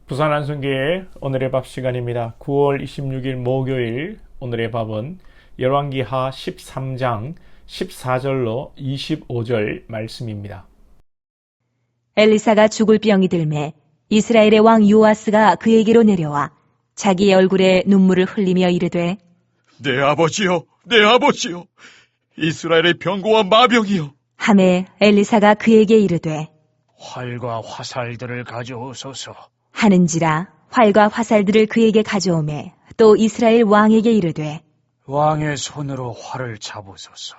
부산 안성교회 오늘의 밥 시간입니다. 9월 26일 목요일 오늘의 밥은 열왕기하 13장 14절로 25절 말씀입니다. 엘리사가 죽을 병이 들매 이스라엘의 왕 요아스가 그에게로 내려와 자기의 얼굴에 눈물을 흘리며 이르되 내 아버지여, 내 아버지여, 이스라엘의 병고와 마병이여. 하매 엘리사가 그에게 이르되 활과 화살들을 가져오소서. 하는지라 활과 화살들을 그에게 가져오매 또 이스라엘 왕에게 이르되 왕의 손으로 활을 잡으소서.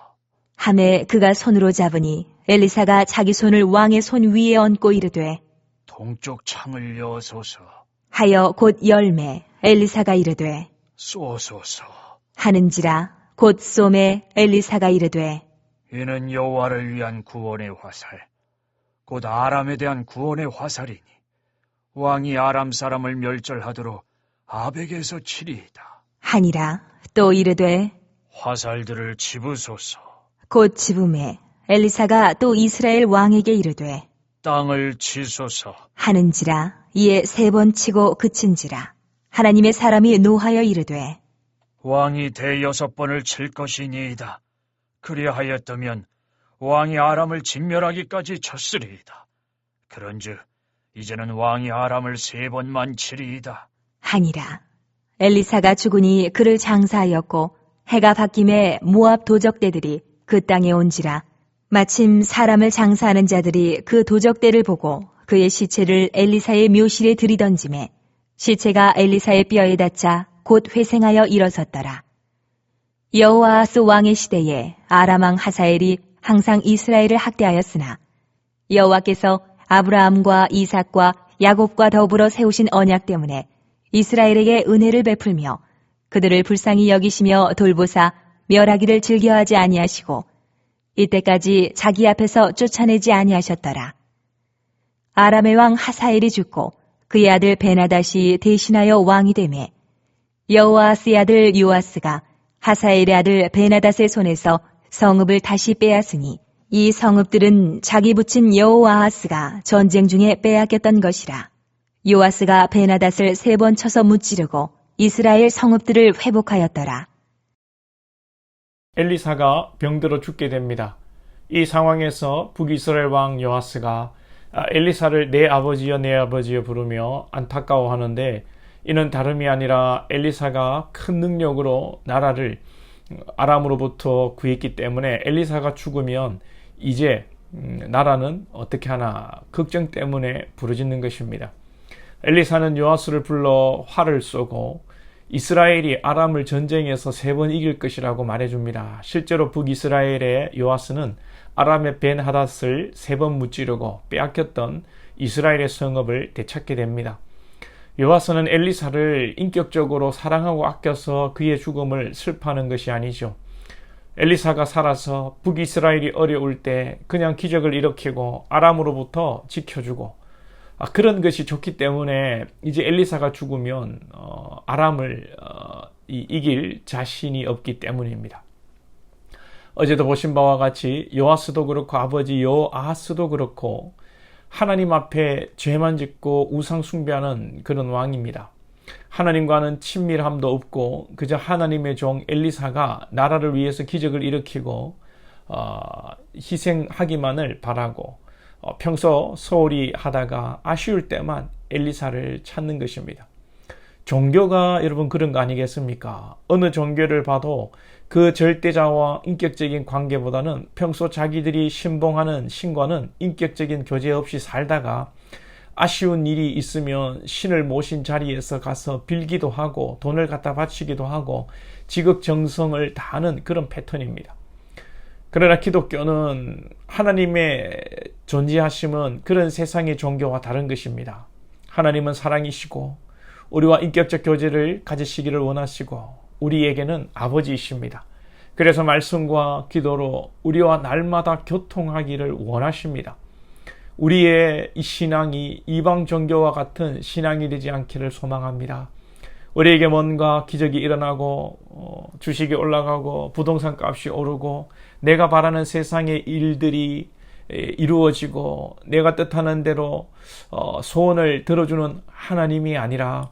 하매 그가 손으로 잡으니 엘리사가 자기 손을 왕의 손 위에 얹고 이르되 동쪽 창을 여소서. 하여 곧 열매 엘리사가 이르되 쏘소서. 하는지라 곧 쏘매 엘리사가 이르되 이는 여호와를 위한 구원의 화살, 곧 아람에 대한 구원의 화살이니 왕이 아람 사람을 멸절하도록 아벡에서 치리이다. 하니라. 또 이르되 화살들을 집으소서. 곧 집음에 엘리사가 또 이스라엘 왕에게 이르되 땅을 치소서. 하는지라. 이에 3번 치고 그친지라. 하나님의 사람이 노하여 이르되 왕이 대6번을 칠 것이니이다. 그리하였다면 왕이 아람을 진멸하기까지 쳤으리이다. 그런즉 이제는 왕이 아람을 3번만 치리이다. 하니라. 엘리사가 죽으니 그를 장사하였고 해가 바뀜에 모압 도적대들이 그 땅에 온지라. 마침 사람을 장사하는 자들이 그 도적대를 보고 그의 시체를 엘리사의 묘실에 들이던지매 시체가 엘리사의 뼈에 닿자 곧 회생하여 일어섰더라. 여호아하스 왕의 시대에 아람 왕 하사엘이 항상 이스라엘을 학대하였으나 여호와께서 아브라함과 이삭과 야곱과 더불어 세우신 언약 때문에 이스라엘에게 은혜를 베풀며 그들을 불쌍히 여기시며 돌보사 멸하기를 즐겨하지 아니하시고 이때까지 자기 앞에서 쫓아내지 아니하셨더라. 아람의 왕 하사엘이 죽고 그의 아들 베나닷이 대신하여 왕이 되매 여호아스의 아들 요아스가 하사엘의 아들 베나닷의 손에서 성읍을 다시 빼앗으니 이 성읍들은 자기 부친 여호아하스가 전쟁 중에 빼앗겼던 것이라. 요아스가 베나닷을 3번 쳐서 무찌르고 이스라엘 성읍들을 회복하였더라. 엘리사가 병들어 죽게 됩니다. 이 상황에서 북이스라엘 왕 요아스가 엘리사를 내 아버지여 부르며 안타까워하는데 이는 다름이 아니라 엘리사가 큰 능력으로 나라를 아람으로부터 구했기 때문에 엘리사가 죽으면 이제 나라는 어떻게 하나 걱정 때문에 부르짖는 것입니다. 엘리사는 요아스를 불러 활을 쏘고 이스라엘이 아람을 전쟁에서 3번 이길 것이라고 말해줍니다. 실제로 북이스라엘의 요아스는 아람의 벤하닷을 3번 무찌르고 빼앗겼던 이스라엘의 성읍을 되찾게 됩니다. 요아스는 엘리사를 인격적으로 사랑하고 아껴서 그의 죽음을 슬퍼하는 것이 아니죠. 엘리사가 살아서 북이스라엘이 어려울 때 그냥 기적을 일으키고 아람으로부터 지켜주고 그런 것이 좋기 때문에 이제 엘리사가 죽으면 아람을 이길 자신이 없기 때문입니다. 어제도 보신 바와 같이 요아스도 그렇고 아버지 요아하스도 그렇고 하나님 앞에 죄만 짓고 우상 숭배하는 그런 왕입니다. 하나님과는 친밀함도 없고 그저 하나님의 종 엘리사가 나라를 위해서 기적을 일으키고 희생하기만을 바라고 평소 소홀히 하다가 아쉬울 때만 엘리사를 찾는 것입니다. 종교가 여러분 그런 거 아니겠습니까? 어느 종교를 봐도 그 절대자와 인격적인 관계보다는 평소 자기들이 신봉하는 신과는 인격적인 교제 없이 살다가 아쉬운 일이 있으면 신을 모신 자리에서 가서 빌기도 하고 돈을 갖다 바치기도 하고 지극정성을 다하는 그런 패턴입니다. 그러나 기독교는 하나님의 존재하심은 그런 세상의 종교와 다른 것입니다. 하나님은 사랑이시고 우리와 인격적 교제를 가지시기를 원하시고 우리에게는 아버지이십니다. 그래서 말씀과 기도로 우리와 날마다 교통하기를 원하십니다. 우리의 이 신앙이 이방 종교와 같은 신앙이 되지 않기를 소망합니다. 우리에게 뭔가 기적이 일어나고 주식이 올라가고 부동산 값이 오르고 내가 바라는 세상의 일들이 이루어지고 내가 뜻하는 대로 소원을 들어주는 하나님이 아니라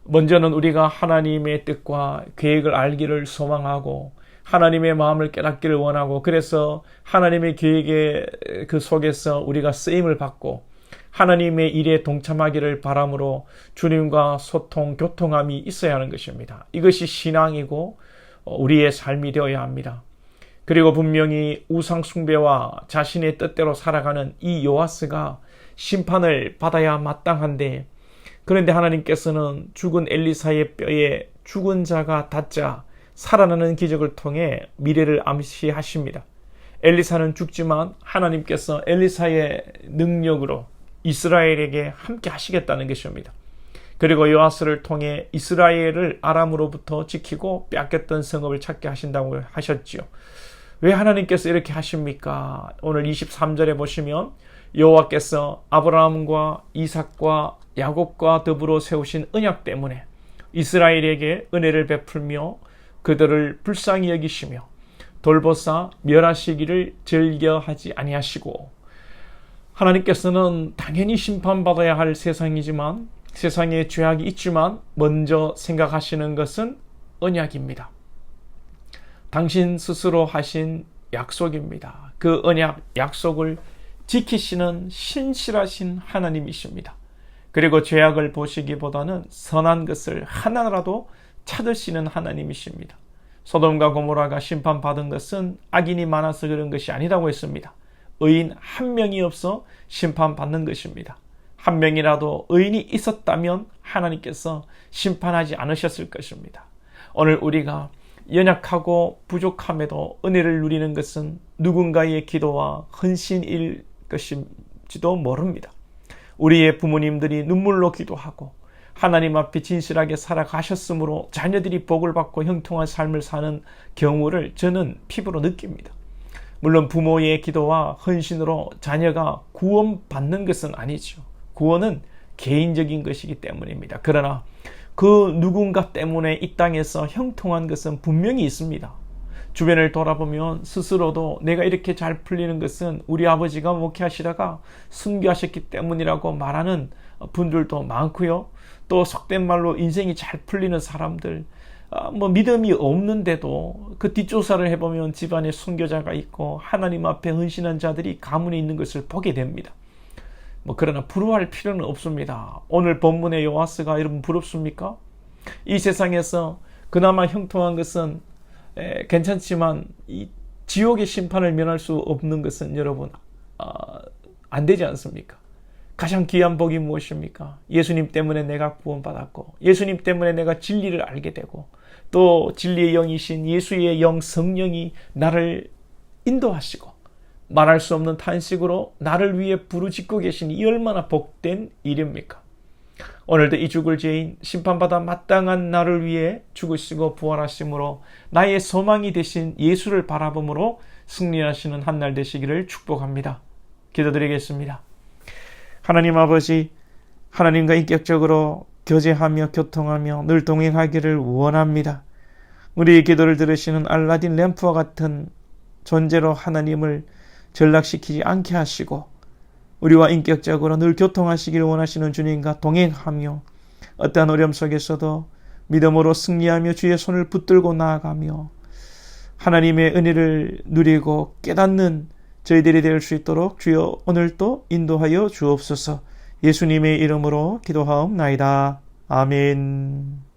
먼저는 우리가 하나님의 뜻과 계획을 알기를 소망하고 하나님의 마음을 깨닫기를 원하고 그래서 하나님의 계획의 그 속에서 우리가 쓰임을 받고 하나님의 일에 동참하기를 바람으로 주님과 소통, 교통함이 있어야 하는 것입니다. 이것이 신앙이고 우리의 삶이 되어야 합니다. 그리고 분명히 우상 숭배와 자신의 뜻대로 살아가는 이 요아스가 심판을 받아야 마땅한데 그런데 하나님께서는 죽은 엘리사의 뼈에 죽은 자가 닿자 살아나는 기적을 통해 미래를 암시하십니다. 엘리사는 죽지만 하나님께서 엘리사의 능력으로 이스라엘에게 함께 하시겠다는 것입니다. 그리고 요아스를 통해 이스라엘을 아람으로부터 지키고 빼앗겼던 성읍을 찾게 하신다고 하셨지요. 왜 하나님께서 이렇게 하십니까? 오늘 23절에 보시면 여호와께서 아브라함과 이삭과 야곱과 더불어 세우신 언약 때문에 이스라엘에게 은혜를 베풀며 그들을 불쌍히 여기시며 돌보사 멸하시기를 즐겨하지 아니하시고 하나님께서는 당연히 심판받아야 할 세상이지만 세상에 죄악이 있지만 먼저 생각하시는 것은 언약입니다. 당신 스스로 하신 약속입니다. 그 언약, 약속을 지키시는 신실하신 하나님이십니다. 그리고 죄악을 보시기보다는 선한 것을 하나라도 찾으시는 하나님이십니다. 소돔과 고모라가 심판받은 것은 악인이 많아서 그런 것이 아니라고 했습니다. 의인 한 명이 없어 심판받는 것입니다. 한 명이라도 의인이 있었다면 하나님께서 심판하지 않으셨을 것입니다. 오늘 우리가 연약하고 부족함에도 은혜를 누리는 것은 누군가의 기도와 헌신일 것인지도 모릅니다. 우리의 부모님들이 눈물로 기도하고 하나님 앞에 진실하게 살아가셨으므로 자녀들이 복을 받고 형통한 삶을 사는 경우를 저는 피부로 느낍니다. 물론 부모의 기도와 헌신으로 자녀가 구원받는 것은 아니죠. 구원은 개인적인 것이기 때문입니다. 그러나 그 누군가 때문에 이 땅에서 형통한 것은 분명히 있습니다. 주변을 돌아보면 스스로도 내가 이렇게 잘 풀리는 것은 우리 아버지가 목회하시다가 순교하셨기 때문이라고 말하는 분들도 많고요. 또 속된 말로 인생이 잘 풀리는 사람들, 믿음이 없는데도 그 뒷조사를 해보면 집안에 순교자가 있고 하나님 앞에 헌신한 자들이 가문에 있는 것을 보게 됩니다. 그러나 부러워할 필요는 없습니다. 오늘 본문의 요아스가 여러분 부럽습니까? 이 세상에서 그나마 형통한 것은 괜찮지만 이 지옥의 심판을 면할 수 없는 것은 여러분 안 되지 않습니까? 가장 귀한 복이 무엇입니까? 예수님 때문에 내가 구원받았고 예수님 때문에 내가 진리를 알게 되고 또 진리의 영이신 예수의 영 성령이 나를 인도하시고 말할 수 없는 탄식으로 나를 위해 부르짖고 계시니 이 얼마나 복된 일입니까? 오늘도 이 죽을 죄인 심판받아 마땅한 나를 위해 죽으시고 부활하심으로 나의 소망이 되신 예수를 바라봄으로 승리하시는 한 날 되시기를 축복합니다. 기도드리겠습니다. 하나님 아버지, 하나님과 인격적으로 교제하며 교통하며 늘 동행하기를 원합니다. 우리의 기도를 들으시는 알라딘 램프와 같은 존재로 하나님을 전락시키지 않게 하시고 우리와 인격적으로 늘 교통하시기를 원하시는 주님과 동행하며 어떠한 어려움 속에서도 믿음으로 승리하며 주의 손을 붙들고 나아가며 하나님의 은혜를 누리고 깨닫는 저희들이 될 수 있도록 주여 오늘도 인도하여 주옵소서. 예수님의 이름으로 기도하옵나이다. 아멘.